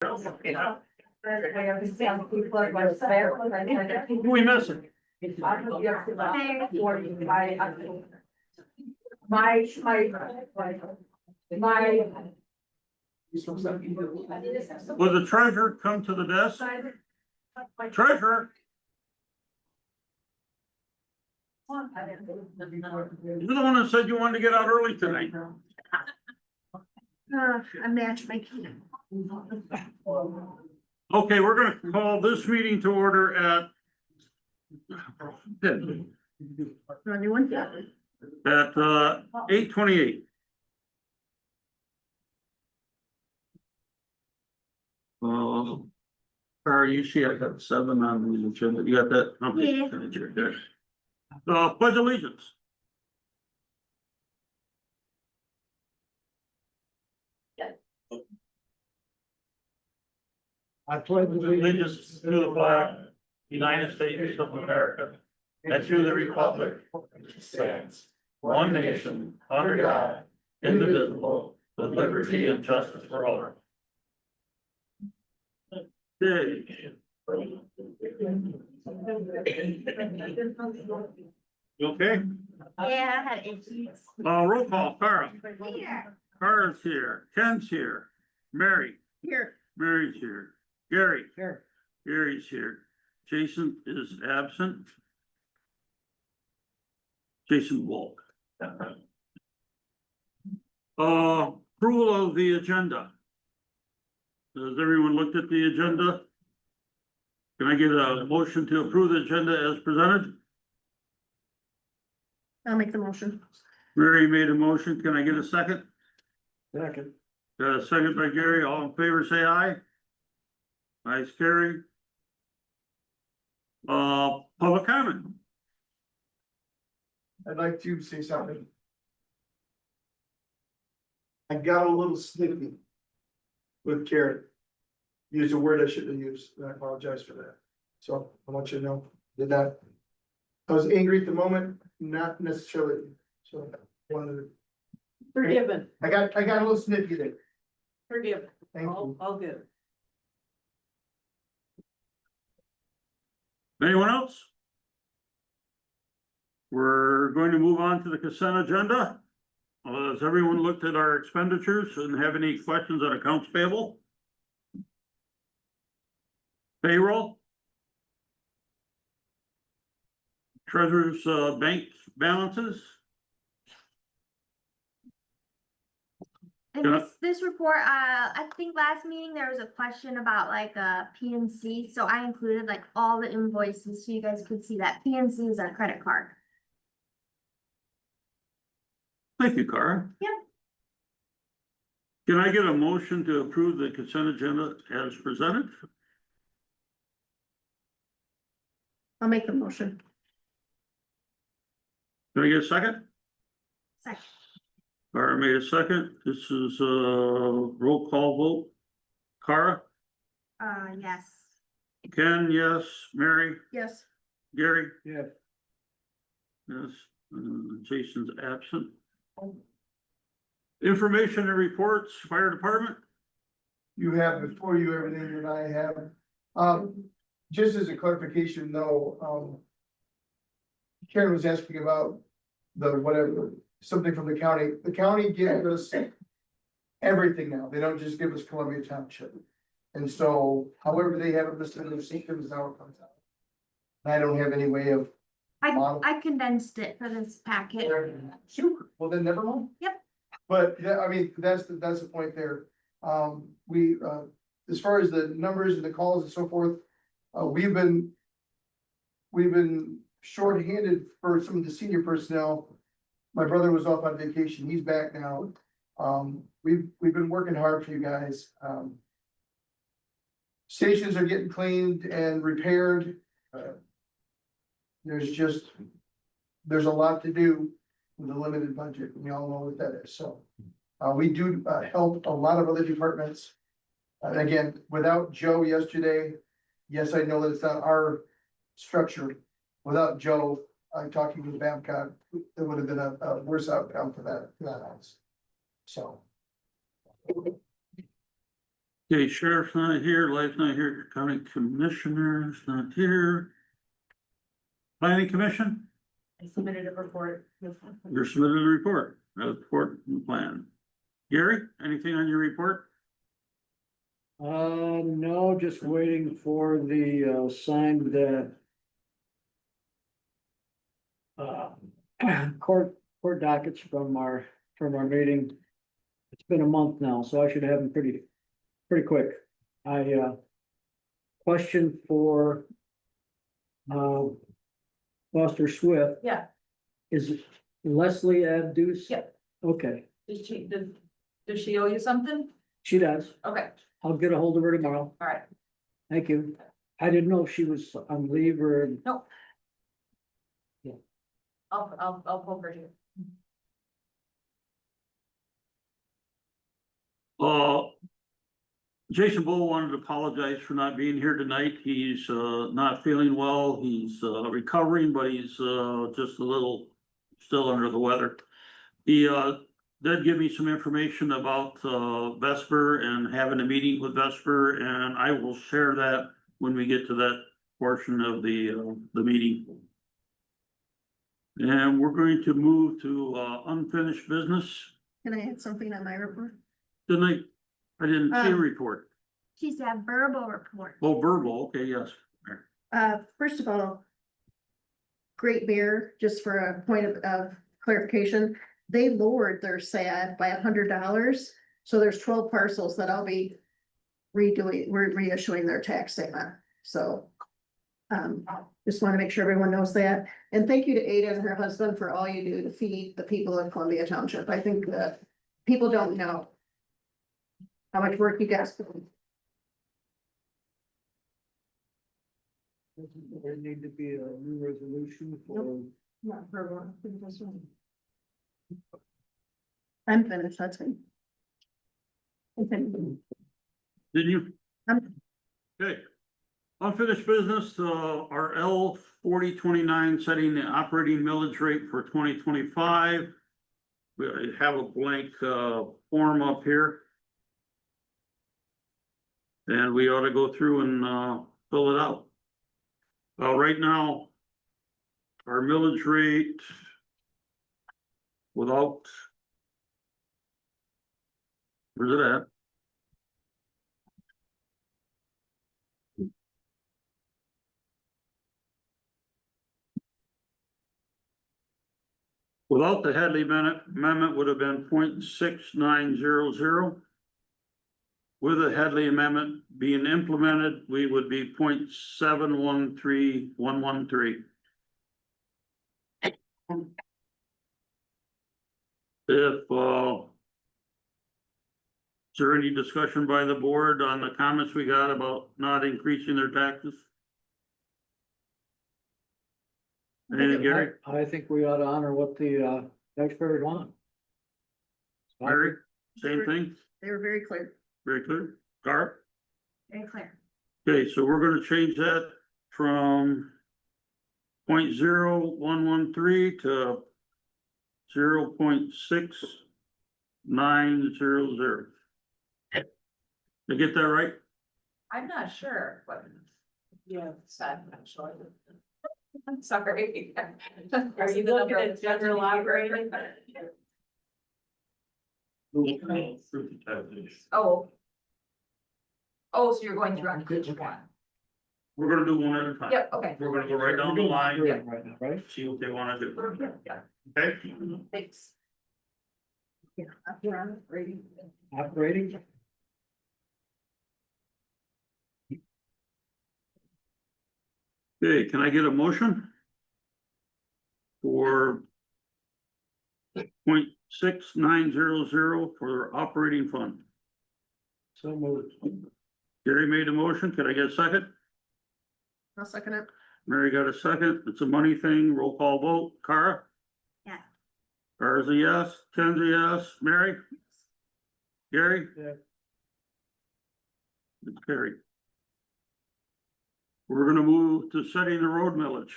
Who we missing? Will the treasurer come to the desk? Treasurer, you're the one that said you wanted to get out early tonight. I'm matchmaking. Okay, we're gonna call this meeting to order at Anyone? 8:28. You see, I got 7 on the agenda. You got that? Okay. Yeah. Pledge allegiance. I pledge allegiance to the flag, United States of America, and to the republic which stands one nation under God, indivisible, with liberty and justice for all. Okay. You okay? Yeah, I had issues. Roll call, Carl. Here. Carl's here, Ken's here, Mary, Here. Mary's here, Gary. Here. Gary's here. Jason is absent. Jason Wolk. Approval of the agenda. Has everyone looked at the agenda? Can I get a motion to approve the agenda as presented? I'll make the motion. Mary made a motion. Can I get a second? Second. Got a second by Gary. All in favor, say aye. Ayes carried. Public comment. I'd like to say something. I got a little snippy with Karen. Used a word I shouldn't have used, and I apologize for that. So I want you to know, did that. I was angry at the moment, not necessarily, so I wanted to. Forgiven, I got a little snippy there. forgiven, Thank you. all good. Anyone else? We're going to move on to the consent agenda. Has everyone looked at our expenditures and have any questions on accounts payable? Payroll? Treasurer's bank balances? And Yeah. this report, I think last meeting there was a question about like PNC, so I included like all the invoices so you guys could see that PNC is our credit card. Thank you, Cara. Yep. Can I get a motion to approve the consent agenda as presented? I'll make the motion. Can I get a second? Second. Cara made a second. This is a roll call vote. Cara, Yes. Ken, yes, Mary, Yes. Gary, Yeah. yes, Jason's absent. Information and reports, fire department. You have before you everything that I have. Just as a clarification though, Karen was asking about the whatever, something from the county. The county gives us everything now. They don't just give us Columbia Township. And so however they have it listed in their systems is how it comes out. I don't have any way of. I condensed it for this packet. Super, well then never mind. Yep. But yeah, I mean, that's the point there. We, as far as the numbers and the calls and so forth, we've been shorthanded for some of the senior personnel. My brother was off on vacation. He's back now. We've been working hard for you guys. Stations are getting cleaned and repaired. There's a lot to do with a limited budget. We all know what that is. So we do help a lot of other departments. Again, without Joe yesterday, yes, I know that it's not our structure. Without Joe, talking with Babcock, it would have been a worse outcome for that house. So. Okay, sheriff's not here, life's not here, county commissioner's not here. Planning commission, I submitted a report. you're submitted a report and plan. Gary, anything on your report? No, just waiting for the, signed, court dockets from our meeting. It's been a month now, so I should have them pretty quick. Question for, Foster Swift, Yeah, is Leslie Abduce? Yep. Okay, does she owe you something? she does. Okay, I'll get a hold of her tomorrow. all right. Thank you. I didn't know if she was on leave or. I'll pull her here. Jason Bull wanted to apologize for not being here tonight. He's not feeling well. He's recovering, but he's just a little still under the weather. He did give me some information about Vesper and having a meeting with Vesper, and I will share that when we get to that portion of the meeting. And we're going to move to unfinished business. Can I add something on my report? Didn't I didn't see a report. She said verbal report. Oh, verbal, okay, yes. First of all, Great Bear, just for a point of clarification, they lowered their SAD by $100. So there's 12 parcels that I'll be reissuing their tax statement, so. Just want to make sure everyone knows that. And thank you to Ada and her husband for all you do to feed the people of Columbia Township. I think that people don't know how much work you guys do. There need to be a new resolution for. Not verbal, I think that's right. I'm finished, that's me. Didn't you? I'm- Okay. Unfinished business, our L 4029 setting the operating millage rate for 2025. We have a blank form up here. And we ought to go through and fill it out. Right now, our millage rate without, where's it at? Without the Hadley amendment would have been 0.6900. With the Hadley amendment being implemented, we would be 0.713113. If, is there any discussion by the board on the comments we got about not increasing their taxes? Anything, Gary? I think we ought to honor what the, taxpayers want. Larry, same thing, They were very clear. very clear. Carl? Very clear. Okay, so we're gonna change that from 0.0113 to 0.6900. Did I get that right? I'm not sure what. Yeah, sad, actually. I'm sorry. Are you looking at general operating? Oh. Oh, so you're going through on each one? We're gonna do one at a time. Yep, okay. We're gonna go right down the line, Right now, right? see what they wanna do. Yeah, Okay? thanks. Yeah, we're on it, ready. Operating, Okay, can I get a motion? For 0.6900 for operating fund. so moved. Gary made a motion. Could I get a second? I'll second it. Mary got a second. It's a money thing. Roll call vote. Cara? Yeah. Cara's a yes. Ken's a yes. Mary? Gary? Yeah. It's carried. We're gonna move to setting the road millage.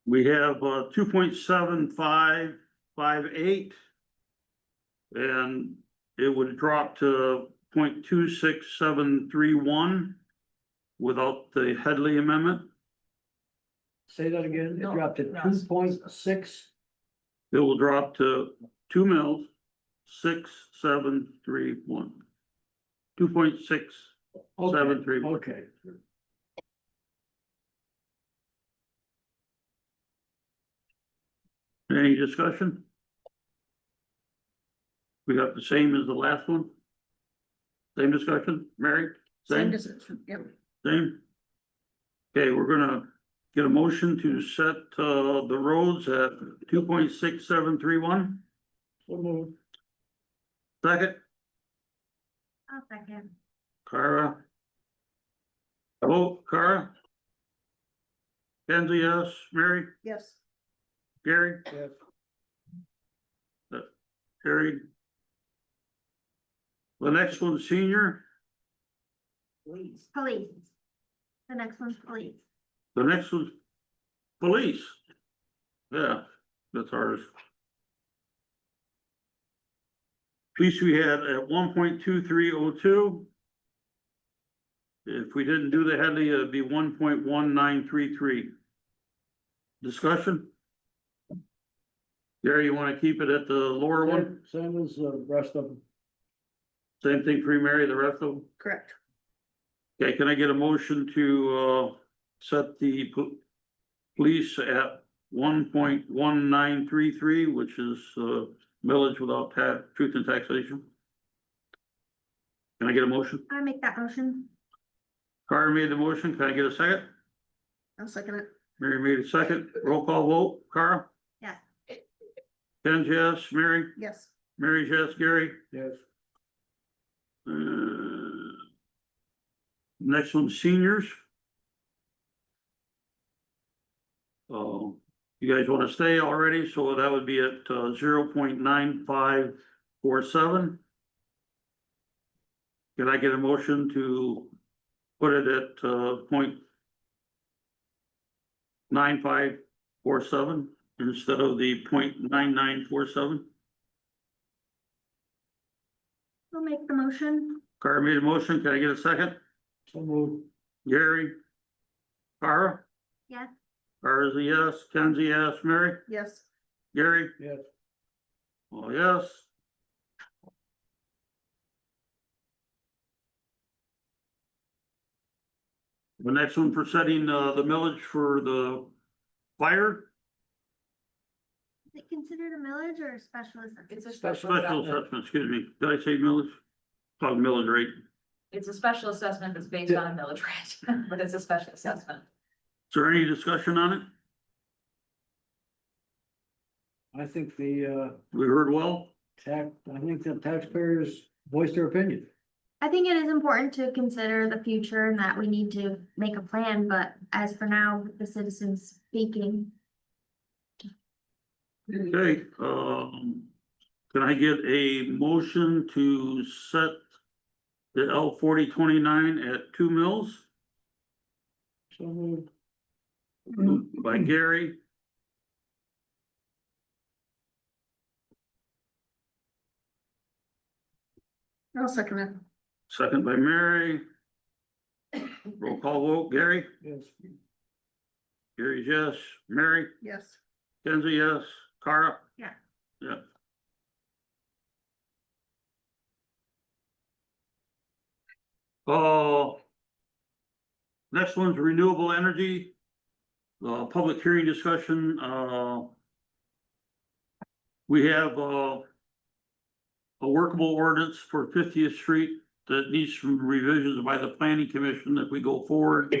We have 2.7558. And it would drop to 0.26731 without the Headley amendment. Say that again, it No, dropped to no. 2.6. It will drop to 2.6731. 2.6731. Okay. Any discussion? We got the same as the last one? Same discussion, Mary? Same decision, yep. Same? Okay, we're gonna get a motion to set the roads at 2.6731. So moved. Second, I'll second. Kara. Vote, Kara. Kenzie, yes, Mary, Yes, Gary, Yes. Carried. The next one's senior, Police. The next one's police. the next one's police. Yeah, that's ours. Police we had at 1.2302. If we didn't do the Headley, it'd be 1.1933. Discussion? Gary, you wanna keep it at the lower one? Same as the rest of them. Same thing for you, Mary, the rest of them? correct. Okay, can I get a motion to set the police at 1.1933, which is millage without truth and taxation? Can I get a motion? I make that motion. Carter made the motion, can I get a second? I'll second it. Mary made a second, roll call vote, Carl? Yes. Ken's yes, Mary? Yes, Mary's yes, Gary? Yes. Next one, seniors. Oh, you guys wanna stay already, so that would be at 0.9547. Can I get a motion to put it at 0.9547 instead of the 0.9947? I'll make the motion. Carter made a motion, can I get a second? So moved. Gary? Cara? Yes. Cara's a yes, Kenzie yes, Mary? yes, Gary? Yes. Oh, yes. The next one for setting the millage for the fire, Is it considered a millage or a special assessment? It's a Special special assessment, excuse me, did I say millage? Called millage rate. It's a special assessment that's based on a millage rate, but it's a special assessment. Is there any discussion on it? I think the We heard well, I think the taxpayers voiced their opinion. I think it is important to consider the future and that we need to make a plan, but as for now, the citizens speaking. okay, can I get a motion to set the L 4029 at 2 mils? So moved. Moved by Gary. I'll second it. Second by Mary. Roll call vote, Gary? Yes. Gary's yes, Mary, Yes, Kenzie, yes, Cara? Yeah. Yeah. Next one's renewable energy. Public hearing discussion, we have a workable ordinance for 50th Street that needs some revisions by the planning commission if we go forward.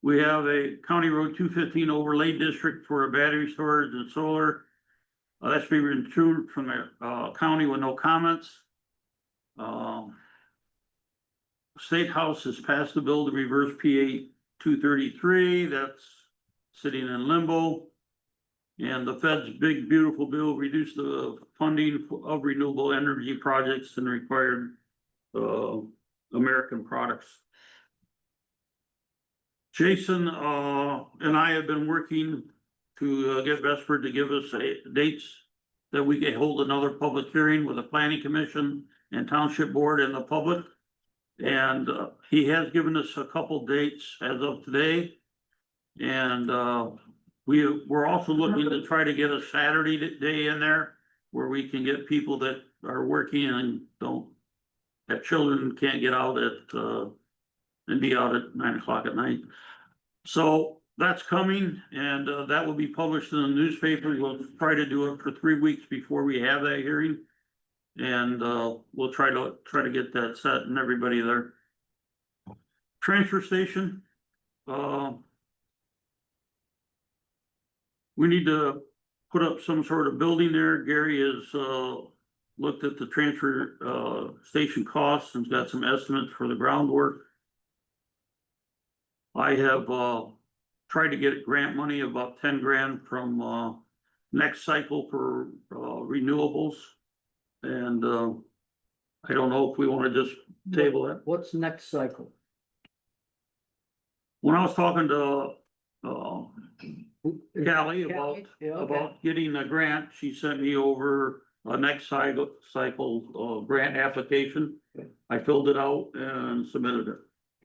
We have a County Road 215 overlay district for a battery storage and solar. That's being removed from the county with no comments. State House has passed the bill to reverse PA 233, that's sitting in limbo. And the Fed's big beautiful bill reduced the funding of renewable energy projects and required American products. Jason and I have been working to get Vesper to give us dates that we can hold another public hearing with the planning commission and township board and the public. And he has given us a couple dates as of today. And we're also looking to try to get a Saturday day in there where we can get people that are working and don't, that children can't get out at and be out at 9 o'clock at night. So that's coming, and that will be published in the newspaper. We'll try to do it for 3 weeks before we have that hearing. And we'll try to get that set and everybody there. Transfer station. We need to put up some sort of building there. Gary has looked at the transfer station costs and got some estimates for the groundwork. I have tried to get grant money, about 10 grand from next cycle for renewables. And I don't know if we want to just table it. What's next cycle? When I was talking to Callie Yeah, okay. about getting a grant, she sent me over a next cycle grant application. I filled it out and submitted it.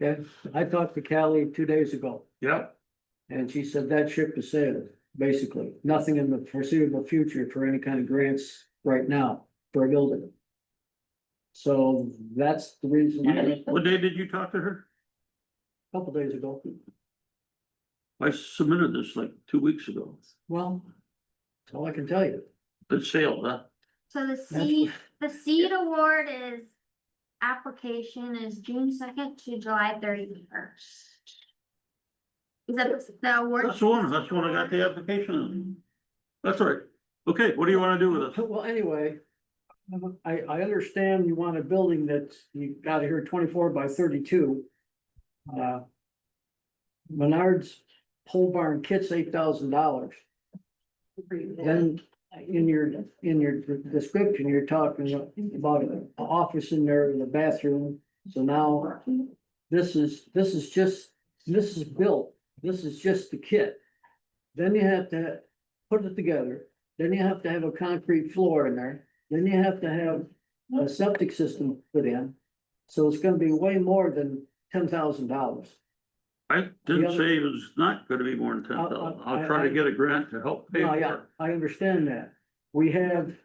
Okay, I talked to Callie 2 days ago, Yep. and she said that ship is sailed, basically. Nothing in the foreseeable future for any kind of grants right now for a building. So that's the reason, a What day did you talk to her? couple days ago. I submitted this like 2 weeks ago. Well, that's all I can tell you. It sailed, huh? So the seed award is, application is June 2nd to July 31st. Is that the award? That's the one I got the application in. That's all right. Okay, what do you wanna do with it? Well, anyway, I understand you want a building that's, you got here 24 by 32. Menard's pole barn kit's $8,000. Then in your description, you're talking about an office in there and a bathroom. So now this is built. This is just the kit. Then you have to put it together. Then you have to have a concrete floor in there. Then you have to have a septic system put in. So it's gonna be way more than $10,000. I didn't say it was not gonna be more than 10,000. I'll try to get a grant to help pay No, for yeah, it. I understand that. We have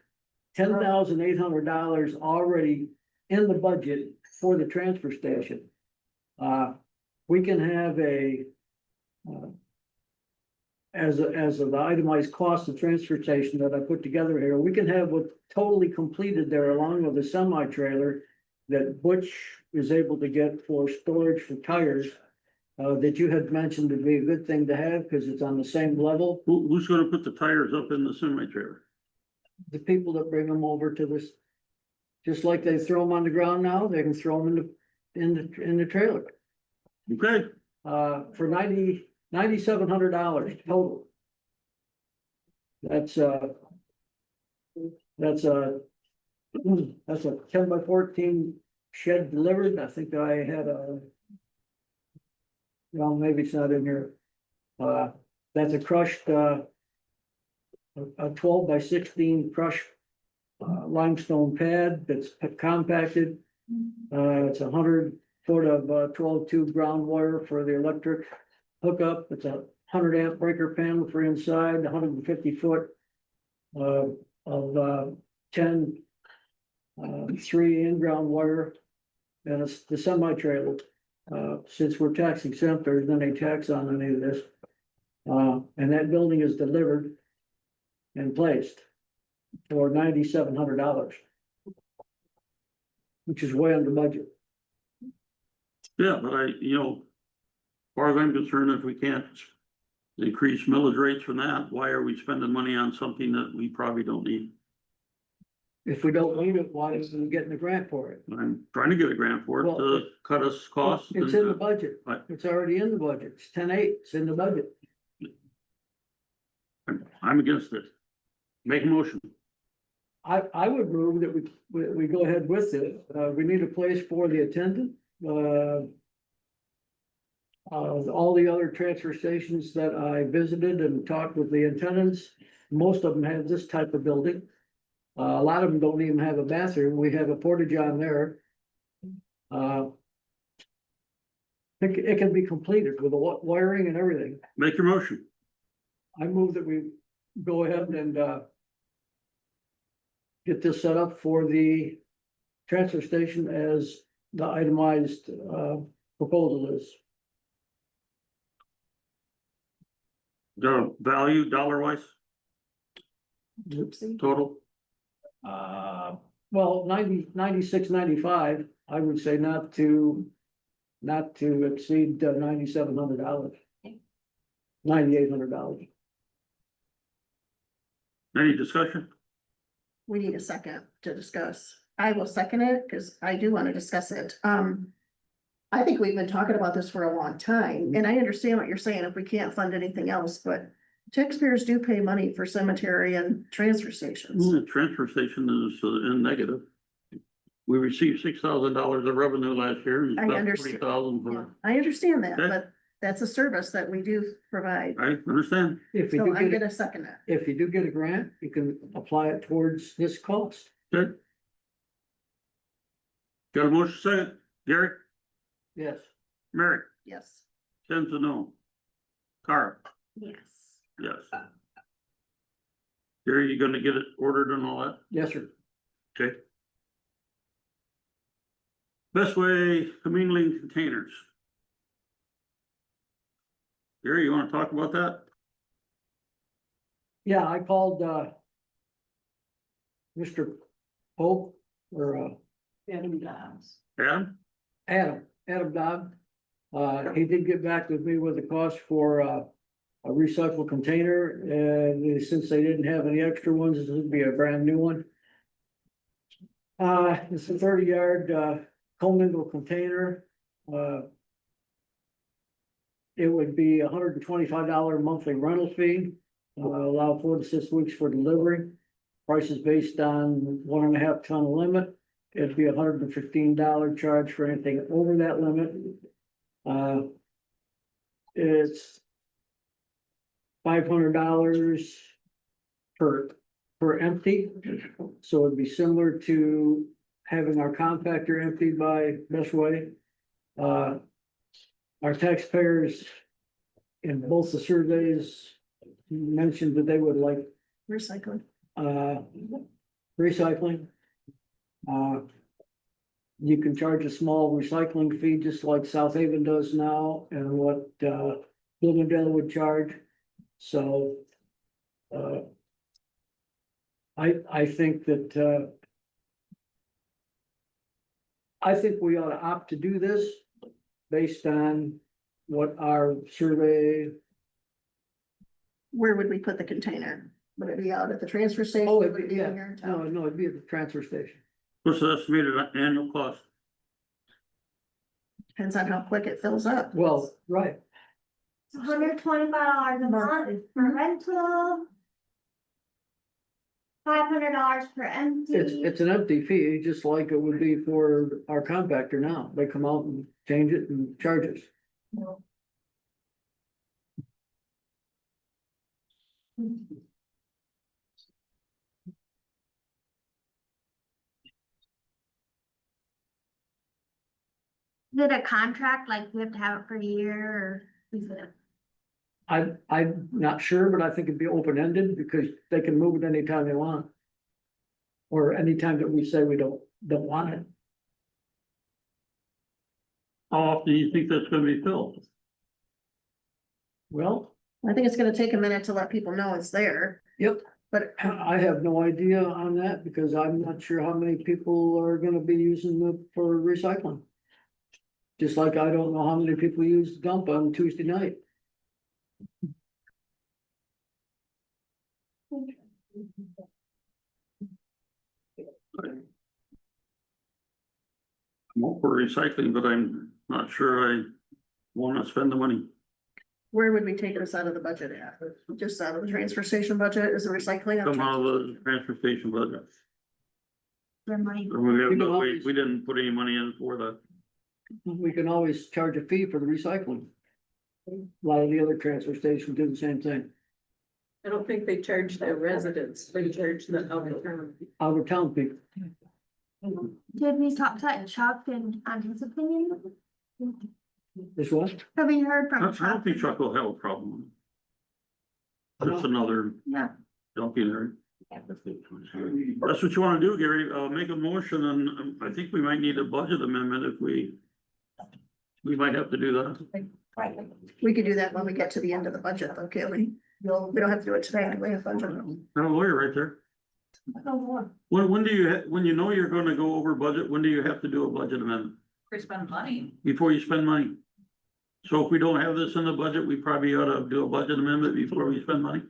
$10,800 already in the budget for the transfer station. We can have as the itemized cost of transfer station that I put together here, we can have what totally completed there along with a semi trailer that Butch is able to get for storage for tires. That you had mentioned would be a good thing to have because it's on the same level. Who's gonna put the tires up in the semi trailer? The people that bring them over to this, just like they throw them on the ground now, they can throw them in the trailer. Okay, For $9,700 total. That's a 10 by 14 shed delivered. I think I had well, maybe it's not in here. That's a crushed, a 12 by 16 crushed limestone pad that's compacted. It's 100 foot of 12-2 ground wire for the electric hookup. It's a 100 amp breaker panel for inside, 150 foot of 10 3 in-ground wire. And it's the semi trailer. Since we're tax exempt, there's no any tax on any of this. And that building is delivered and placed for $9,700. Which is way under budget. yeah, but as far as I'm concerned, if we can't increase millage rates from that, why are we spending money on something that we probably don't need? If we don't need it, why isn't we getting a grant for it? I'm trying to get a grant for it Well, to cut us costs. It's in the budget. Right. It's already in the budget. It's 10.8. It's in the budget. I'm against it. Make a motion. I would move that we go ahead with it. We need a place for the attendant. All the other transfer stations that I visited and talked with the attendants, most of them have this type of building. A lot of them don't even have a bathroom. We have a portage on there. It can be completed with the wiring and everything. Make your motion. I move that we go ahead and get this set up for the transfer station as the itemized proposal is. The value dollar wise Oopsie. total, Well, 96.95, I would say not to exceed $9,700. $9,800. any discussion? We need a second to discuss. I will second it because I do want to discuss it. I think we've been talking about this for a long time, and I understand what you're saying, if we can't fund anything else, but taxpayers do pay money for cemetery and transfer stations. The transfer station is in negative. We received $6,000 of revenue last year and I about understand. 40,000 Yeah, for, I understand that, Okay. but that's a service that we do provide. I understand. If you So do I'm get, gonna second it. if you do get a grant, you can apply it towards this cost. Good. Got a motion second, Gary, Yes. Mary, Yes. Tim's a no. Carl, Yes. yes. Gary, you gonna get it ordered and all that? Yes, sir. Okay. Best way commingling containers. Gary, you wanna talk about that? Yeah, I called, Mr. Pope or, Adam? Adam Dodd. He did get back with me with the cost for, a recycled container, and since they didn't have any extra ones, this would be a brand new one. It's a 30-yard, commingled container. It would be $125 monthly rental fee, allow 4 to 6 weeks for delivery. Price is based on 1.5 ton limit. It'd be $115 charge for anything over that limit. It's $500 per empty, so it'd be similar to having our compactor emptied by Best Way. Our taxpayers in both the surveys mentioned that they would like Recycling. recycling. You can charge a small recycling fee, just like South Haven does now, and what Bloomingdale would charge. So I think that I think we ought to opt to do this based on what our survey. Where would we put the container? Would it be out at the transfer station? Oh, Would it'd it be, be yeah, here in town? no, it'd be at the transfer station. What's the estimated annual cost? Depends on how quick it fills up. Well, right, $125 a month for rental. $500 per empty. it's an empty fee, just like it would be for our compactor now. They come out and change it and charge us. Is it a contract, like we have to have it for a year, or is it? I'm not sure, but I think it'd be open-ended because they can move it anytime they want. Or anytime that we say we don't want it. How often do you think that's gonna be filled? Well, I think it's gonna take a minute to let people know it's there, yep, but I have no idea on that because I'm not sure how many people are gonna be using it for recycling. Just like I don't know how many people use dump on Tuesday night. I'm all for recycling, but I'm not sure I wanna spend the money. where would we take this out of the budget at? Just out of the transfer station budget? Is the recycling? Come out of the transfer station budget. Their money. Or we have You can no, always- we didn't put any money in for the, We can always charge a fee for the recycling. A lot of the other transfer stations do the same thing. I don't think they charge their residents, they charge the out of town. Out of town people. Did we talk to Chuck and on his opinion? This what? Have we heard I from don't Chuck? think Chuck will have a problem. Just another Yeah, dumping area. That's what you wanna do, Gary, make a motion, and I think we might need a budget amendment if we might have to do that. We could do that when we get to the end of the budget, though, can't we? We don't have to do it today, we have budget. Got a lawyer right there. When do you, when you know you're gonna go over budget, when do you have to do a budget amendment? We spend money. Before you spend money? So if we don't have this in the budget, we probably ought to do a budget amendment before we spend money?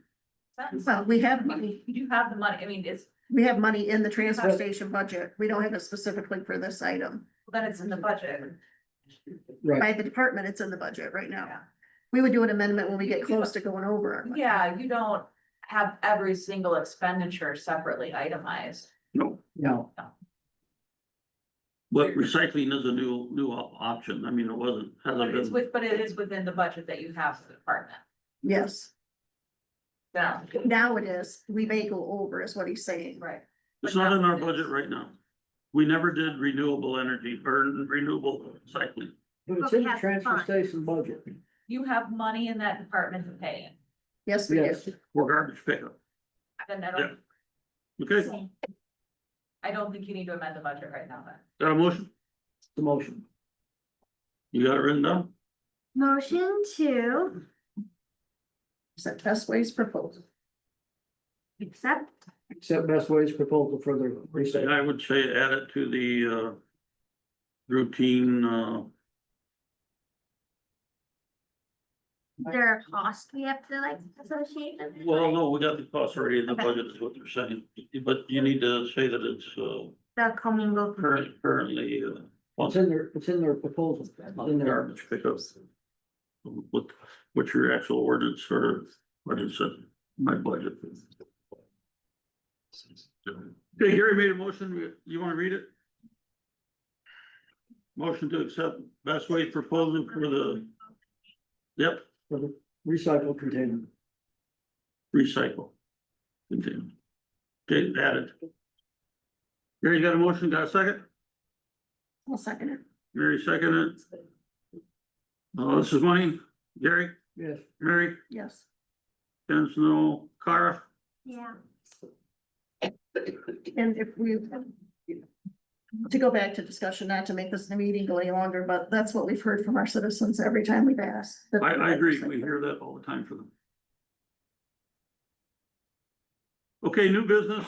Well, we have money, You do have the money, I mean, it's, we have money in the transfer station budget, we don't have it specifically for this item. then it's in the budget. Right, By the department, it's in the budget right now. We would do an amendment when we get close to going over. our budget. Yeah, you don't have every single expenditure separately itemized. No, no, but recycling is a new option. I mean, it wasn't, But hasn't it's been. with, but it is within the budget that you have for the department. Yes, Yeah, now it is, we may go over is what he's saying. right. It's not in our budget right now. We never did renewable energy or renewable cycling. but it's But we in the have transfer fun. station budget. You have money in that department to pay it. Yes, we Yes, do. For garbage pickup. Then I Yeah. don't, Okay, I don't think you need to amend the budget right now, then. got a motion? the motion. You got it written down? motion to Is that best ways proposal? accept. Accept Best Ways proposal for the recycling. I would say add it to the routine, Is there a cost we have to like associate with it? well, no, we got the cost already in the Okay. budget is what they're saying, but you need to say that it's The commingled. currently It's in their proposal. It's in there. garbage pickups. What's your actual ordinance for, what is it, my budget? Okay, Gary made a motion, you wanna read it? Motion to accept Best Way proposal for the, yep, For the recycle container. recycle. Continue. Okay, added. Gary got a motion, got a second? I'll second it. Mary seconded it. This is money, Gary, Yes, Mary, Yes. Ken Snow, Cara, Yeah, And if we, to go back to discussion, not to make this meeting go any longer, but that's what we've heard from our citizens every time we've asked. I agree, we hear that all the time from them. Okay, new business,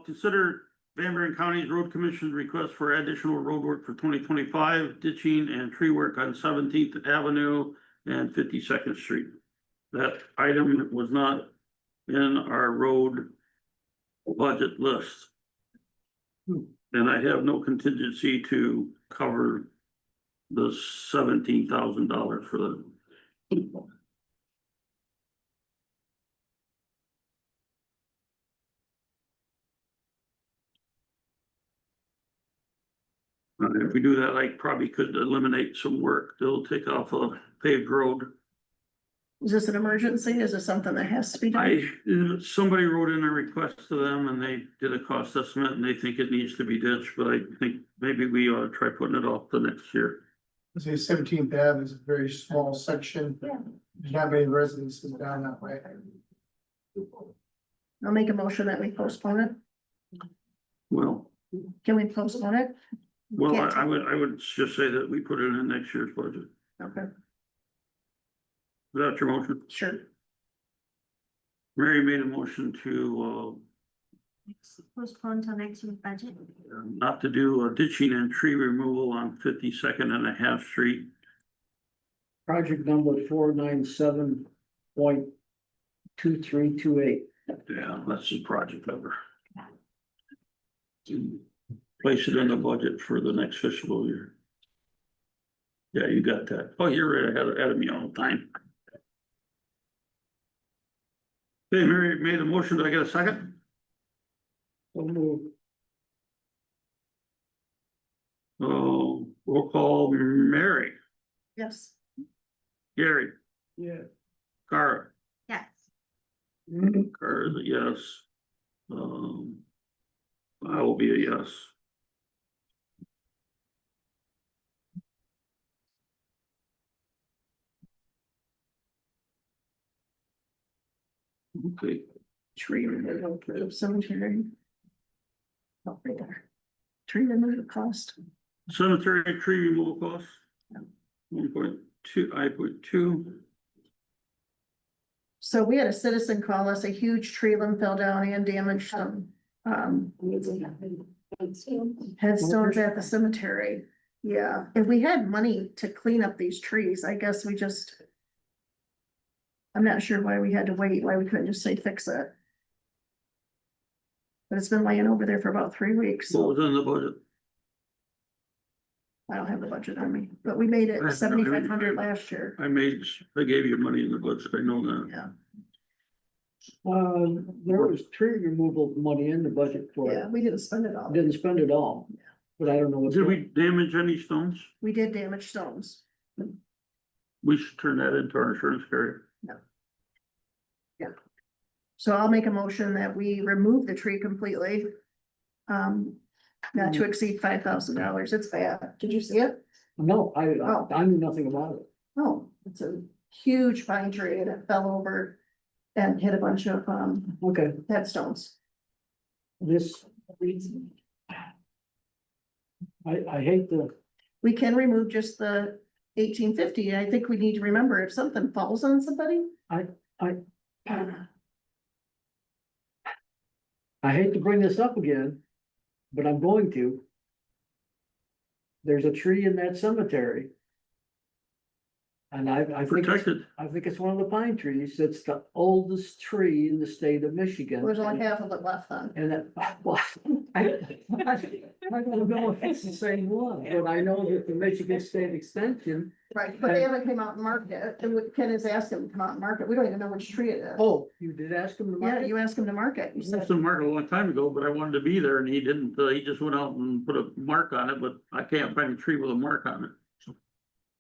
consider Van Buren County's Road Commission's request for additional road work for 2025, ditching and tree work on 17th Avenue and 52nd Street. That item was not in our road budget list. And I have no contingency to cover the $17,000 for the. If we do that, I probably could eliminate some work. They'll take off a paved road. Is this an emergency? Is this something that has to be done? Somebody wrote in a request to them and they did a cost estimate and they think it needs to be ditched, but I think maybe we ought to try putting it off the next year. Let's say 17th Ave is a very small section. There's not many residences down that way. I'll make a motion that we postpone it. Well, Can we postpone it? well, Can't. I would just say that we put it in next year's budget. Okay, Is that your motion? sure. Mary made a motion to, postpone till next year's budget. not to do a ditching and tree removal on 52nd and a half street. project number 497.2328. Yeah, that's the project number. Place it in the budget for the next fiscal year. Yeah, you got that. Oh, you're right ahead of me all the time. Okay, Mary made a motion. Do I get a second? So moved. Oh, we'll call Mary, Yes. Gary, Yeah. Kara, Yes. Kara is a yes. I will be a yes. Okay, Tree removal for the cemetery. Oh, right there. Tree removal cost. cemetery tree removal costs. 1.2, I.2. So we had a citizen call us, a huge tree limb fell down and damaged some, headstones at the cemetery. Yeah, if we had money to clean up these trees, I guess we just. I'm not sure why we had to wait, why we couldn't just say fix it. But it's been laying over there for about 3 weeks, What so was in the budget? I don't have the budget on me, but we made it 7,500 last year. I gave you money in the budget, I know that. Yeah, There was tree removal money in the budget for yeah, it. we didn't spend it all. Didn't spend it all, but I don't know what's. Did we damage any stones? We did damage stones. We should turn that into our insurance carrier. So I'll make a motion that we remove the tree completely. Not to exceed $5,000. It's bad. Did you see it? No, Oh. I knew nothing about it. Oh, it's a huge pine tree and it fell over and hit a bunch of Okay, headstones. this. I hate the, We can remove just the 1850. I think we need to remember if something falls on somebody. I hate to bring this up again, but I'm going to. There's a tree in that cemetery. And I think, Protected. I think it's one of the pine trees. It's the oldest tree in the state of Michigan. There's only half of it left on. And that, well, I don't know if it's the same one, but I know that the Michigan State Extension. Right, but they haven't came out and marked it. And Ken is asking them to come out and mark it. We don't even know which tree it is. Oh, you did ask him to mark Yeah, it? you asked him to mark it. You I said, asked him to mark it a long time ago, but I wanted to be there and he didn't, he just went out and put a mark on it, but I can't find a tree with a mark on it.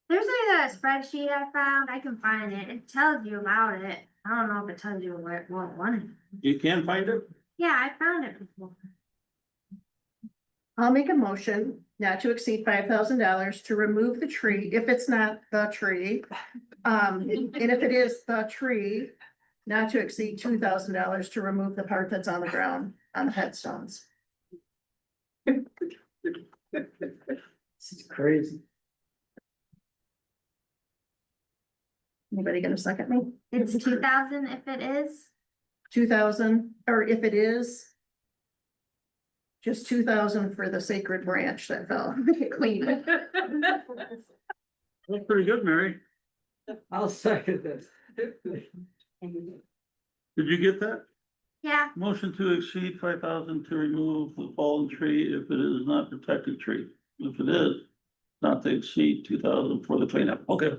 There's like a spreadsheet I found. I can find it. It tells you about it. I don't know if it tells you what one it is. You can find it? Yeah, I found it before. I'll make a motion not to exceed $5,000 to remove the tree if it's not the tree. And if it is the tree, not to exceed $2,000 to remove the part that's on the ground on the headstones. This is crazy. Anybody gonna second me? It's 2,000 if it is. 2,000, or if it is. Just 2,000 for the sacred branch that fell, clean it. That's pretty good, Mary. I'll second this. Did you get that? Yeah, Motion to exceed 5,000 to remove the fallen tree if it is not protected tree. If it is, not to exceed 2,000 for the cleanup. Okay.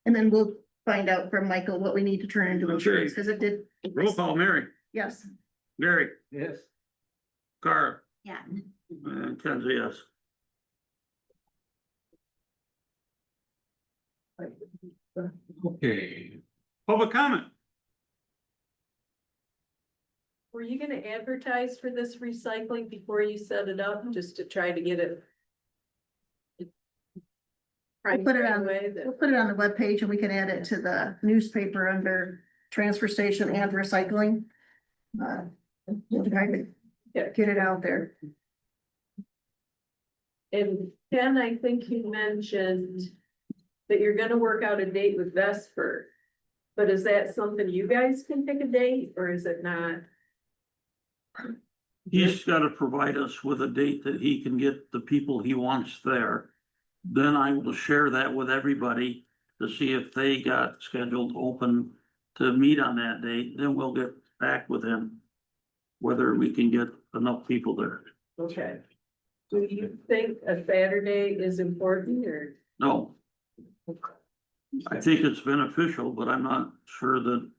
And then we'll find out from Michael what we need to turn into insurance, because it did. Roll call, Mary, Yes, Gary, Yes. Cara, yeah. and Ken's a yes. Okay. Public comment. Were you gonna advertise for this recycling before you set it up, just to try to get it? We'll put it right on- away that- we'll put it on the webpage and we can add it to the newspaper under transfer station and recycling. We'll try to Yeah. get it out there. And Ken, I think you mentioned that you're gonna work out a date with Vesper. But is that something you guys can pick a date, or is it not? He's gotta provide us with a date that he can get the people he wants there. Then I will share that with everybody to see if they got scheduled open to meet on that date, then we'll get back with him. Whether we can get enough people there. Okay. Do you think a Saturday is important, or? No. I think it's beneficial, but I'm not sure that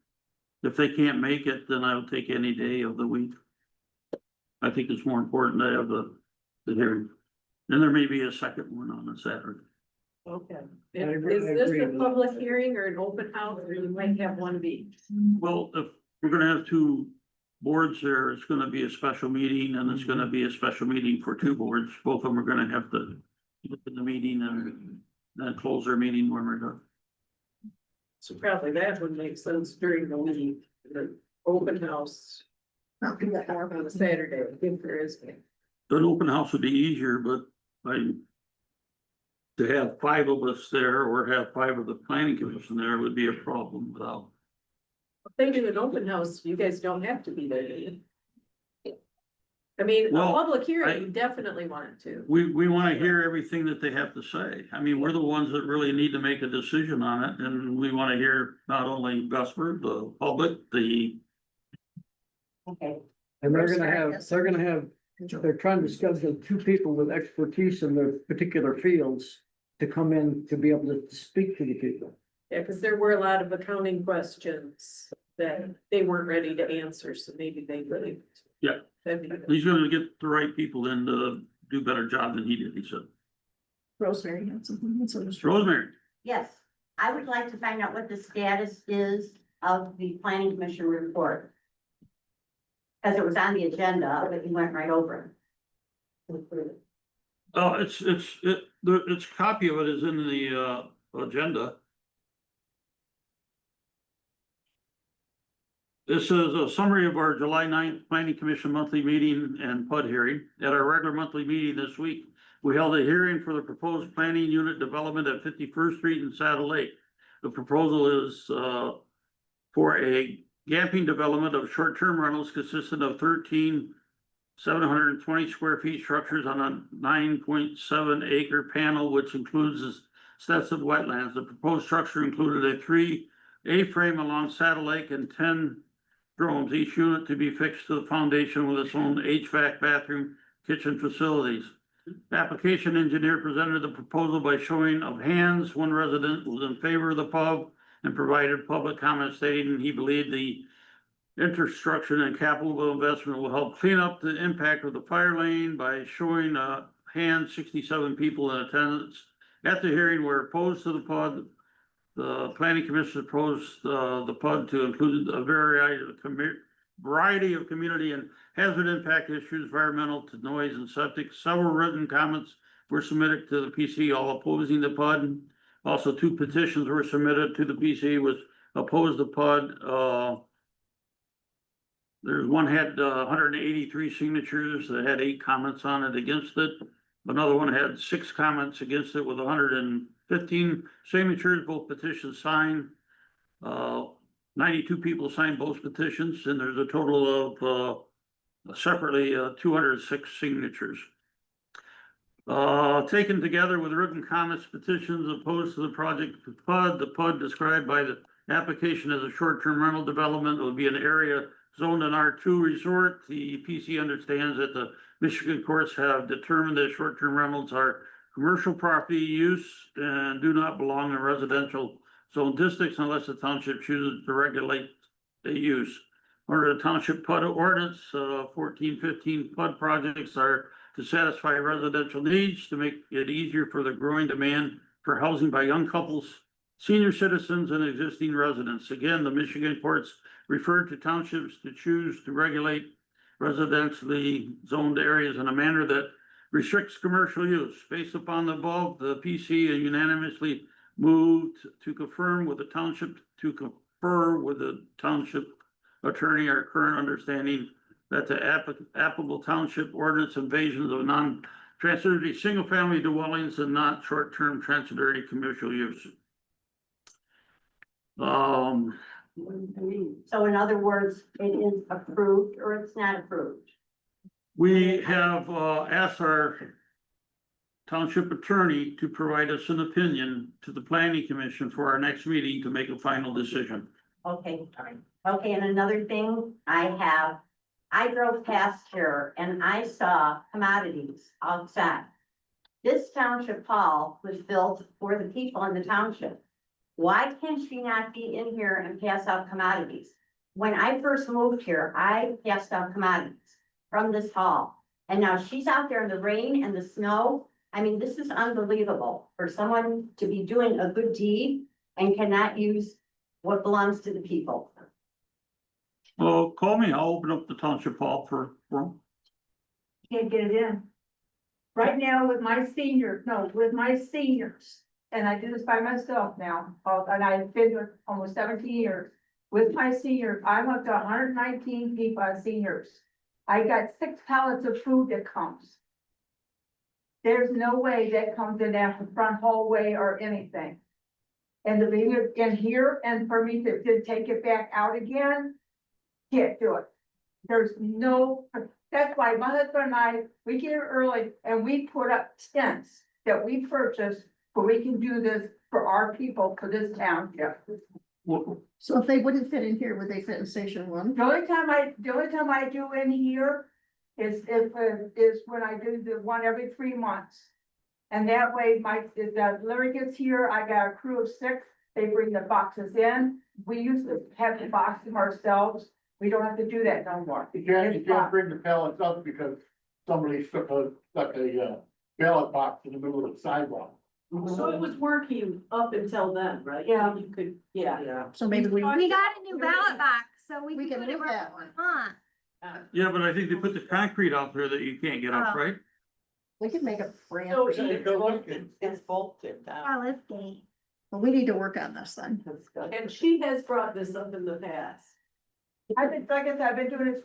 if they can't make it, then I'll take any day of the week. I think it's more important to have the hearing. And there may be a second one on a Saturday. Okay. I agree- Is I this agree a with public hearing or an open house, or you might have one be? Well, if we're gonna have two boards there, it's gonna be a special meeting and it's gonna be a special meeting for two boards. Both of them are gonna have to look at the meeting and then close their meeting when we're done. So probably that would make sense during the week, the open house Not do that more. on a Saturday, if there is. one. An open house would be easier, but to have five of us there or have five of the planning commission there would be a problem without. If they do an open house, you guys don't have to be there, do you? I mean, a Well, public hearing, you definitely want to. We wanna hear everything that they have to say. I mean, we're the ones that really need to make a decision on it, and we wanna hear not only Vesper, the public, Okay. And they're trying to schedule two people with expertise in their particular fields to come in to be able to speak to the people. Yeah, because there were a lot of accounting questions that they weren't ready to answer, so maybe they really. Yeah. That'd be good. he's gonna get the right people in to do a better job than he did, he said. Rosemary had something. That's what it was. Rosemary, Yes, I would like to find out what the status is of the planning commission report. Because it was on the agenda, but you went right over it. it's copy of it is in the agenda. This is a summary of our July 9th planning commission monthly meeting and PUD hearing. At our regular monthly meeting this week, we held a hearing for the proposed planning unit development at 51st Street in Saddle Lake. The proposal is for a camping development of short-term rentals consisting of 13,720 square feet structures on a 9.7 acre panel, which includes extensive wetlands. The proposed structure included a 3 A-frame along Saddle Lake and 10 drones, each unit to be fixed to the foundation with its own HVAC, bathroom, kitchen facilities. The application engineer presented the proposal by showing of hands. One resident was in favor of the pub and provided public comment stating he believed the infrastructure and capital investment will help clean up the impact of the fire lane. By showing hands, 67 people in attendance at the hearing were opposed to the PUD. The planning commission proposed the PUD to include a variety of community and hazard impact issues, environmental to noise and septic. Several written comments were submitted to the PC, all opposing the PUD. Also, 2 petitions were submitted to the PC, which opposed the PUD. There's one had 183 signatures that had 8 comments on it against it. Another one had 6 comments against it with 115 signatures, both petitions signed. 92 people signed both petitions, and there's a total of separately 206 signatures. Taken together with written comments, petitions opposed to the project PUD, the PUD described by the application as a short-term rental development will be an area zoned an R2 resort. The PC understands that the Michigan courts have determined that short-term rentals are commercial property use and do not belong in residential zone districts unless the township chooses to regulate the use. Under the township PUD ordinance, 1415 PUD projects are to satisfy residential needs to make it easier for the growing demand for housing by young couples, senior citizens, and existing residents. Again, the Michigan courts referred to townships to choose to regulate residentially zoned areas in a manner that restricts commercial use. Based upon the above, the PC unanimously moved to confirm with the township, to confer with the township attorney our current understanding that the applicable township ordinance invasions of non-transitory single-family dwellings and not short-term transitory commercial use. So in other words, it is approved or it's not approved. We have asked our township attorney to provide us an opinion to the planning commission for our next meeting to make a final decision. Okay, okay, and another thing I drove past here and I saw commodities outside. This township hall was built for the people in the township. Why can she not be in here and pass out commodities? When I first moved here, I passed out commodities from this hall. And now she's out there in the rain and the snow I mean, this is unbelievable for someone to be doing a good deed and cannot use what belongs to the people. Well, call me, I'll open up the township hall for 'em. Can't get it in. Right now with my seniors, and I do this by myself now, and I've been here almost 17 years. With my seniors, I'm up to 119 people as seniors. I got 6 pallets of food that comes. There's no way that comes in at the front hallway or anything. And to leave it in here and for me to take it back out again, can't do it. There's no, that's why my husband and I, we get here early and we put up tents that we purchased, so we can do this for our people, for this township. Well, So if they wouldn't fit in here, would they fit in station one? The only time I do in here is when I do the one every 3 months. And that way, if Larry gets here, I got a crew of 6, they bring the boxes in. We used to have to box them ourselves. We don't have to do that no more. You can't bring the pallets up because somebody stuck a ballot box in the middle of the sidewalk. So it was working up until then, right? Yeah. You could, yeah. So maybe we We got a new ballot box, so we We can can put it move where that we one. want. yeah, but I think they put the concrete out there that you can't get up, Oh. right? could make a ramp. So or something. It's bolted Yeah, lift gate. Well, we need to work on this then. And she has brought this up in the past. Like I said, I've been doing this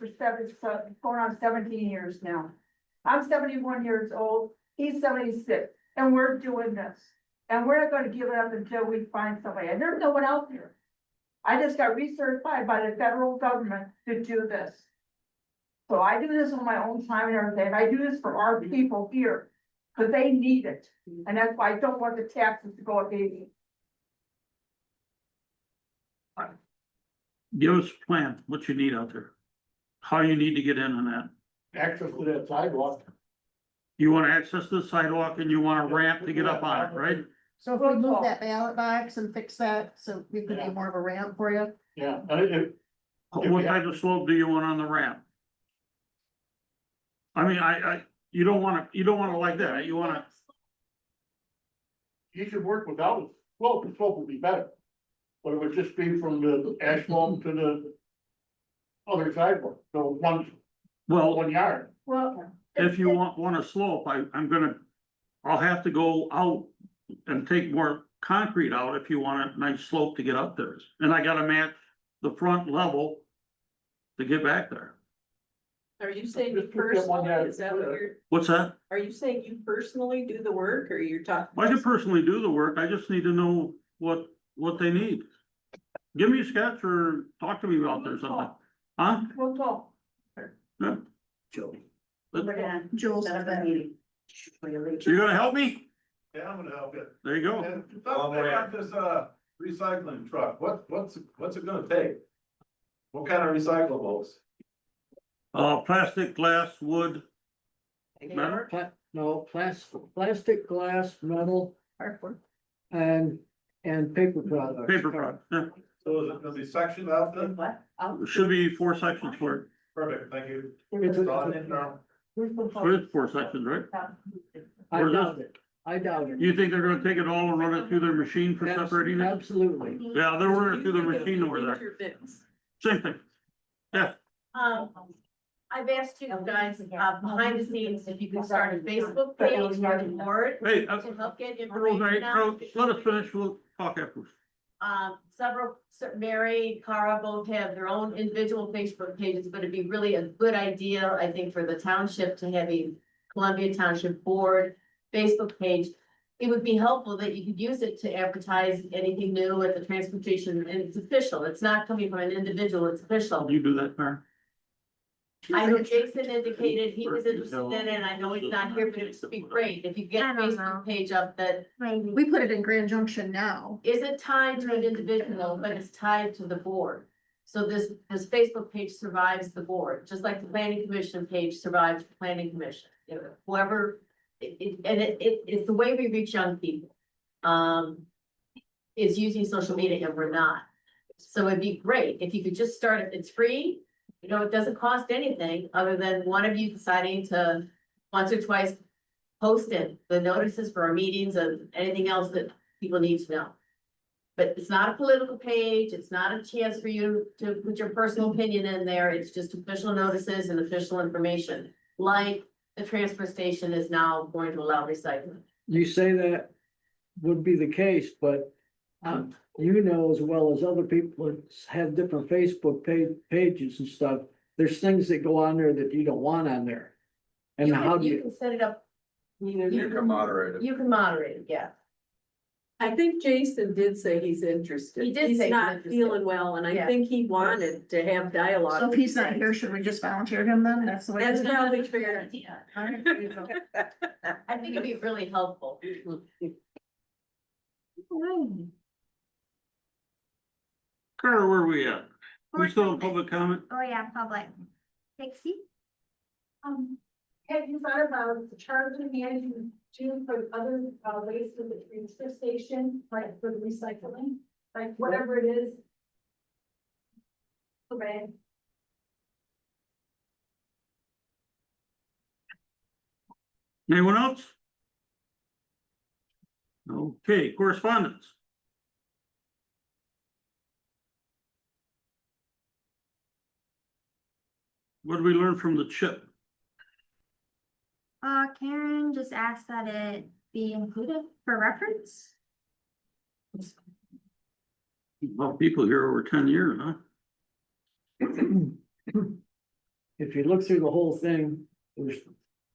for going on 17 years now. I'm 71 years old, he's 76, and we're doing this. And we're not gonna give it up until we find somebody, and there's no one out there. I just got recertified by the federal government to do this. So I do this on my own time and everything, I do this for our people here, cause they need it, and that's why I don't want the taxes to go up eighty. Give us a plan, what you need out there. How you need to get in on that. Access to that sidewalk. You wanna access the sidewalk and you want a ramp to get up on it, right? So if we move that ballot box and fix that, so we could be more of a ramp for you. Yeah, and What type of slope do you want on the ramp? I mean, you don't wanna like that, you wanna, you should work without it. Well, the slope would be better. But it would just be from the asphalt to the other sidewalk, so well, one yard. Well. if you want a slope, I'll have to go out and take more concrete out if you want a nice slope to get up there. And I gotta match the front level to get back there. Are you saying you Just put that one personally, down. is that what you're, What's that? are you saying you personally do the work, or you're talking? I can personally do the work, I just need to know what they need. Give me a sketch or talk to me about there or something, huh? We'll talk. Yeah. We're gonna Jules. set up a meeting. Before you leave. You gonna help me? Yeah, I'm gonna help you. There you go. And talk about this, recycling truck, what's it gonna take? What kind of recyclables? Plastic, glass, wood, metal. Plastic, glass, metal, Cardboard. and paper products. paper product, yeah. So is it gonna be sectioned out then? What? There should be 4 sections for it. Perfect, thank you. It's a- Thought in, Carl? There's 4 sections, right? I Where's doubt it. I doubt it. You think they're gonna take it all and run it through their machine for separating it? Absolutely. Yeah, they're running it through their You machine over there. your bits. Same thing. Yeah, I've asked you guys, behind the scenes, if you could start a Facebook page for the board hey, to help get Rosemary, information out. let us finish, we'll talk afterwards. Mary, Cara both have their own individual Facebook pages, but it'd be really a good idea, I think, for the township to have a Columbia Township Board Facebook page. It would be helpful that you could use it to advertise anything new at the transportation, and it's official, it's not coming from an individual, it's official. You do that, Karen? I know Jason indicated he was interested in it, and I know he's not here, but it would be great if you get I a don't Facebook know. page up that Maybe. We put it in Grand Junction now. isn't tied to an individual, but it's tied to the board. So this Facebook page survives the board, just like the planning commission page survives the planning commission. You know, whoever, it's the way we reach young people. Is using social media and we're not. So it'd be great if you could just start it, it's free. You know, it doesn't cost anything other than one of you deciding to once or twice posted the notices for our meetings and anything else that people need to know. But it's not a political page, it's not a chance for you to put your personal opinion in there, it's just official notices and official information. Like the transfer station is now going to allow recycling. You say that would be the case, but you know as well as other people that have different Facebook pages and stuff. There's things that go on there that you don't want on there. And how do You you, can set it up. You can moderate it. You can moderate it, yeah. I think Jason did say he's interested. He did say He's he's not interested. feeling well, and I Yeah. think he wanted to have dialogue. So if with he's not you here, guys. should we just volunteer him then? That's the way. That's probably fair. Idea. All right, there you go. I think it'd be really helpful. Carter, where are we at? We still in public comment? Oh, yeah, public. Dixie? Have you thought about the charge of management due for other waste of the transfer station, like for the recycling, like whatever it is? Okay. Anyone else? Okay, correspondence. What did we learn from the chip? Karen just asked that it be included for reference. Well, people here over 10 years, huh? if you look through the whole thing, there's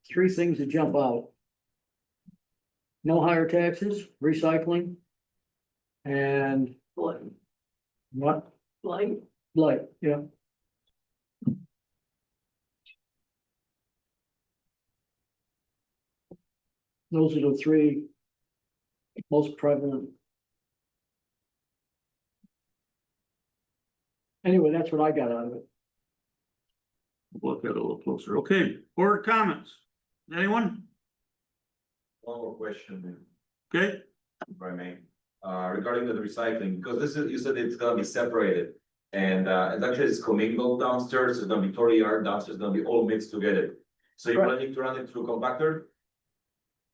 three things that jump out. No higher taxes, recycling. And what? Like, yeah. Those are the three most prevalent. Anyway, that's what I got out of it. Look at it a little closer. Okay, board comments. Anyone? One more question, Okay, if I may, regarding the recycling, because this is, you said it's gonna be separated. And actually it's commingled downstairs, it's gonna be 40-yard downstairs, it's gonna be all mixed together. So you're Correct. planning to run it through compactor?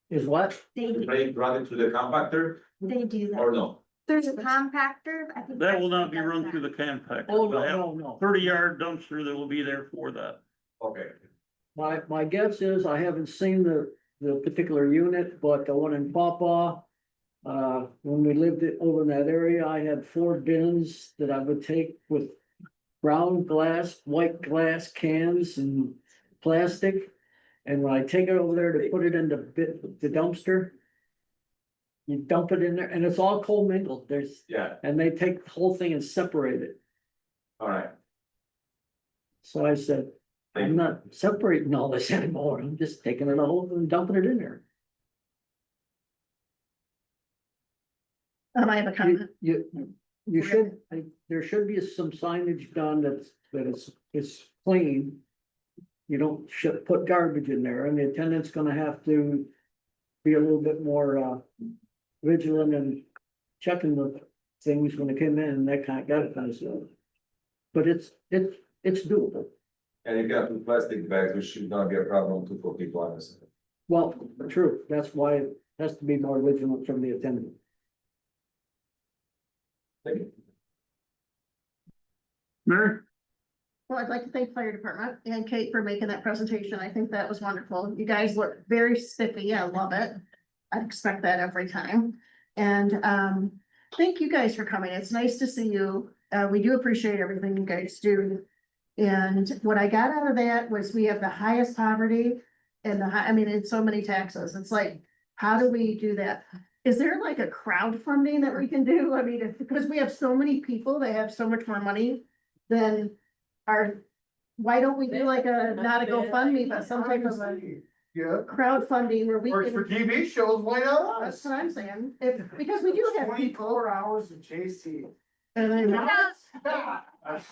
Is what? You're planning to run it through the compactor They do or that. no? There's a compactor. I think that will that's not be what run does through the that. compactor. Oh, We'll have no. 30-yard dumpster that will be there for that. Okay. My guess is, I haven't seen the particular unit, but the one in Pawpaw. When we lived over in that area, I had 4 bins that I would take with brown glass, white glass cans and plastic. And when I take it over there to put it in the dumpster. You dump it in there and it's all commingled. Yeah, And they take the whole thing and separate it. all right. So I said, I'm not separating all this anymore. I'm just taking it all and dumping it in there. I have a comment. You should, there should be some signage done it's clean. You don't put garbage in there, and the attendant's gonna have to be a little bit more vigilant and checking the things when they come in and that kind of stuff. But it's doable. And you got 2 plastic bags, which should not be a problem for people, honestly. Well, true, that's why it has to be more vigilant from the attendant. Thank you. Mary? Well, I'd like to thank fire department and Kate for making that presentation. I think that was wonderful. You guys look very spiffy. I love it. I'd expect that every time. And thank you guys for coming. It's nice to see you. We do appreciate everything you guys do. And what I got out of that was we have the highest poverty and it's so many taxes. It's like, how do we do that? Is there like a crowdfunding that we can do? I mean, because we have so many people that have so much more money than why don't we do like not a GoFundMe, but some type of a Yeah, crowdfunding where we works for can. TV shows, why not That's us? what I'm saying. Because we do have people. 24 hours of JC. And then.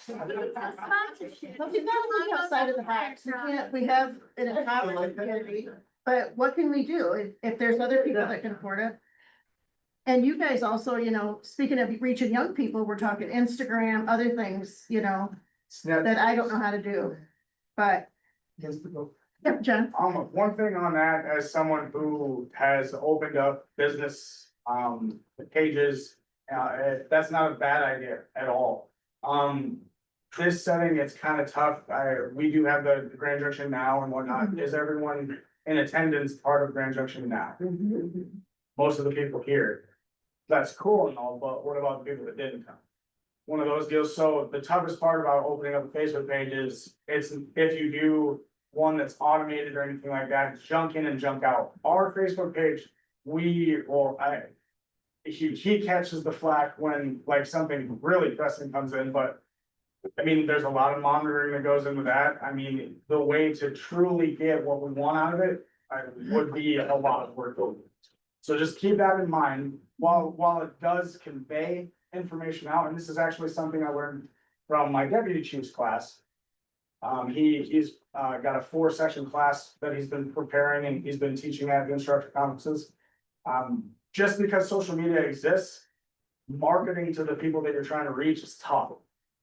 Sponsorship. But we've got to look outside of the box. We have an impoverished community, but what can we do if there's other people that can afford it? And you guys also, speaking of reaching young people, we're talking Instagram, other things, that I don't know how to do. But Yep, John. One thing on that, as someone who has opened up business, pages, that's not a bad idea at all. This setting, it's kind of tough. We do have the Grand Junction Now and whatnot. Is everyone in attendance part of Grand Junction Now? Most of the people here. That's cool and all, but what about the people that didn't come? One of those deals. So the toughest part about opening up a Facebook page is, it's if you do one that's automated or anything like that, it's junk in and junk out. Our Facebook page, he catches the flack when like something really pressing comes in, but I mean, there's a lot of monitoring that goes into that. I mean, the way to truly get what we want out of it, would be a lot of work. So just keep that in mind, while it does convey information out, and this is actually something I learned from my deputy chief's class. He's got a 4-section class that he's been preparing and he's been teaching at the instructor conferences. Just because social media exists, marketing to the people that you're trying to reach is tough.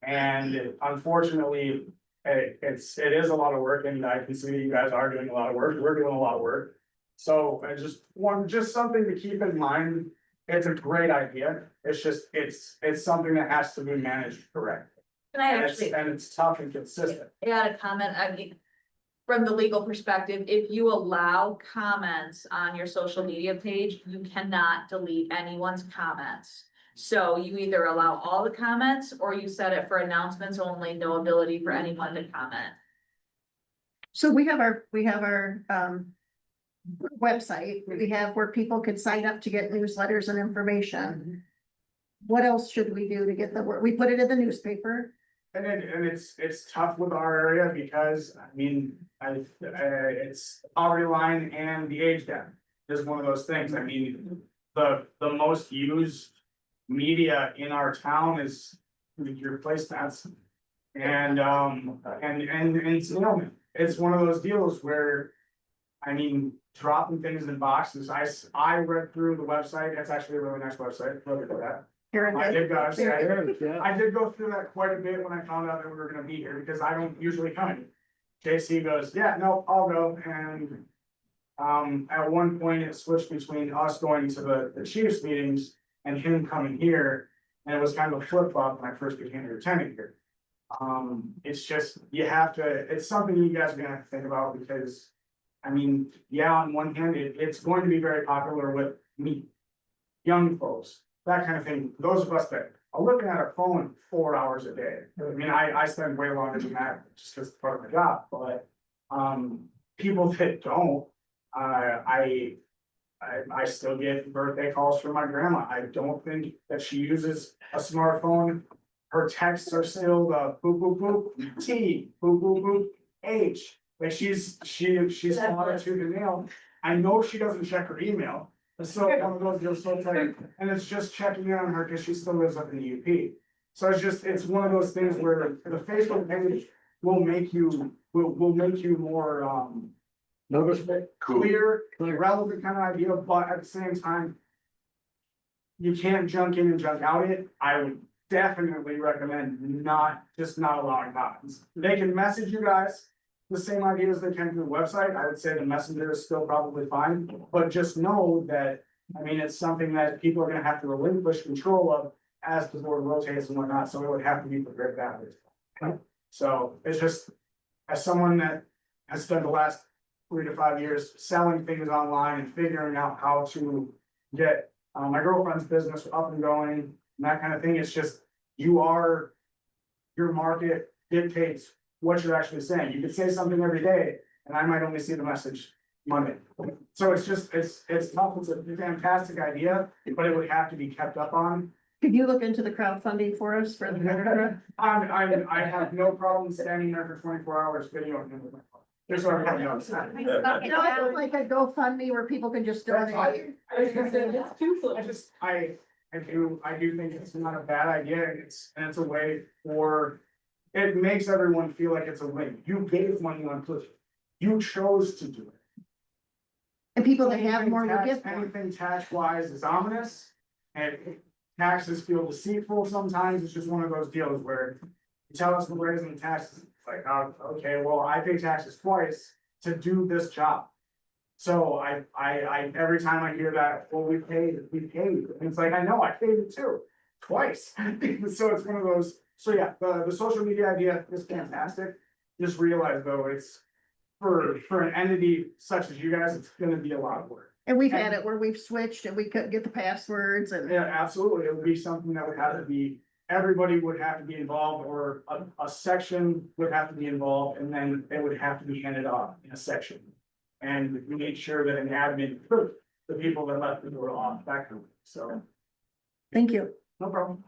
And unfortunately, it is a lot of work, and I can see that you guys are doing a lot of work. We're doing a lot of work. So I just something to keep in mind. It's a great idea. It's just, it's something that has to be managed correctly. And I And actually it's tough and consistent. add a comment, I mean, from the legal perspective, if you allow comments on your social media page, you cannot delete anyone's comments. So you either allow all the comments or you set it for announcements only, no ability for anyone to comment. So we have our website, we have where people could sign up to get newsletters and information. What else should we do to get the word? We put it in the newspaper. And it's tough with our area because, I mean, it's poverty line and the age gap is one of those things. I mean, the most used media in our town is your placemats. And you know, it's one of those deals where, I mean, dropping things in boxes. I read through the website. It's actually a really nice website. Look at that. I did go through that quite a bit when I found out that we were gonna be here, because I don't usually come. JC goes, yeah, no, I'll go, and at one point it switched between us going to the chiefs meetings and him coming here, and it was kind of a flip flop when I first became a lieutenant here. It's just, it's something you guys are gonna have to think about, because, I mean, yeah, on one hand, it's going to be very popular with me, young folks, that kind of thing. Those of us that are looking at our phone 4 hours a day. I mean, I spend way longer than that just because it's part of my job, but people that don't, I still get birthday calls from my grandma. I don't think that she uses a smartphone. Her texts are still the boop, boop, boop, T, boop, boop, boop, H. Like she's fought it to the nail. I know she doesn't check her email. So one of those deals so tight, and it's just checking in on her because she still lives up in the UP. So it's one of those things where the Facebook page will make you more Noticeable. clear, relevant kind of idea, but at the same time, you can't junk in and junk out it. I would definitely recommend not allowing comments. They can message you guys the same ideas they can through the website. I would say the messenger is still probably fine, but just know that, I mean, it's something that people are gonna have to relinquish control of as the board rotates and whatnot, so it would have to be prepared that way. So it's just, as someone that has spent the last 3 to 5 years selling things online and figuring out how to get my girlfriend's business up and going and that kind of thing, it's just, your market dictates what you're actually saying. You could say something every day and I might only see the message Monday. So it's just, it's tough. It's a fantastic idea, but it would have to be kept up on. Could you look into the crowdfunding for us for the? I have no problem standing there for 24 hours videoing him with my phone. Just so everybody knows. No, like a GoFundMe where people can just donate. I do think it's not a bad idea. It's a way for, it makes everyone feel like it's a win. You gave money on push. You chose to do it. And people that have more will give more. Anything tax wise is ominous, and taxes feel deceitful sometimes. It's just one of those deals where you tell us we're raising taxes. It's like, oh, okay, well, I pay taxes twice, to do this job. So every time I hear that, well, we paid, and it's like, I know, I paid it too, twice. So it's one of those, so yeah, the social media idea is fantastic. Just realize though, it's for an entity such as you guys, it's gonna be a lot of work. And we've had it where we've switched and we couldn't get the passwords and. Yeah, absolutely. It would be something that would have to be, everybody would have to be involved, or a section would have to be involved, and then it would have to be handed off in a section. And we made sure that an admin put the people that left the door off, that kind of, so, Thank you. no problem.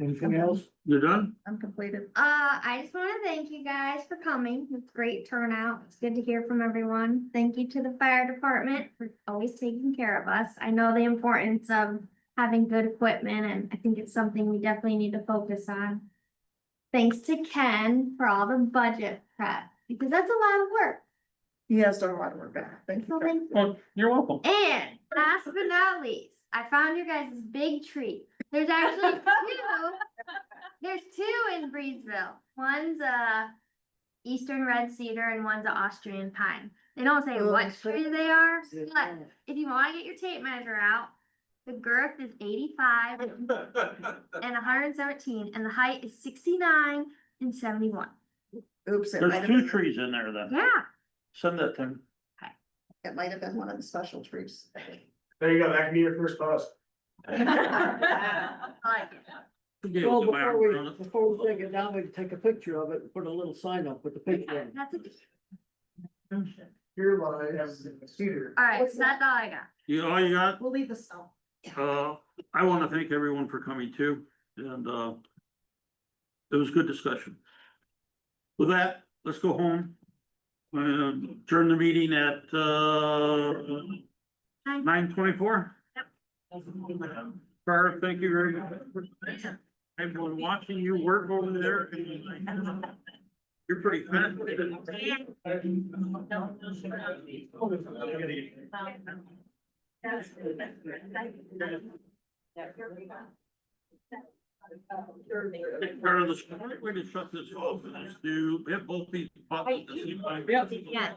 Anything else? You're done? I'm completed. I just wanna thank you guys for coming. It's great turnout. It's good to hear from everyone. Thank you to the fire department for always taking care of us. I know the importance of having good equipment, and I think it's something we definitely need to focus on. Thanks to Ken for all the budget prep, because that's a lot of work. He has done a lot of work. Thank So you. thank you. Well, you're welcome. And last but not least, I found your guys' big tree. There's actually there's two in Breedsville. One's a eastern red cedar and one's an Austrian pine. They don't say what tree they are, but if you wanna get your tape measure out, the girth is 85 and 117, and the height is 69 and 71. Oops, it might There's have two been, trees in there then. Yeah. Send that to me. it might have been one of the special trees. There you go, that can be your first post. I like it. Give it Well, to my- before we take it down, we can take a picture of it and put a little sign up with the picture. in. That's it. Here lies Cedar. All right, so that's all I got. You, all you got? We'll leave the snow. I want to thank everyone for coming too, and, it was good discussion. With that, let's go home. And adjourn the meeting at, 9:24. Carl, thank you very much. Everyone watching you work over there. You're pretty fat. Part of the smart way to shut this off is to hit both these buttons at the same time. Yeah.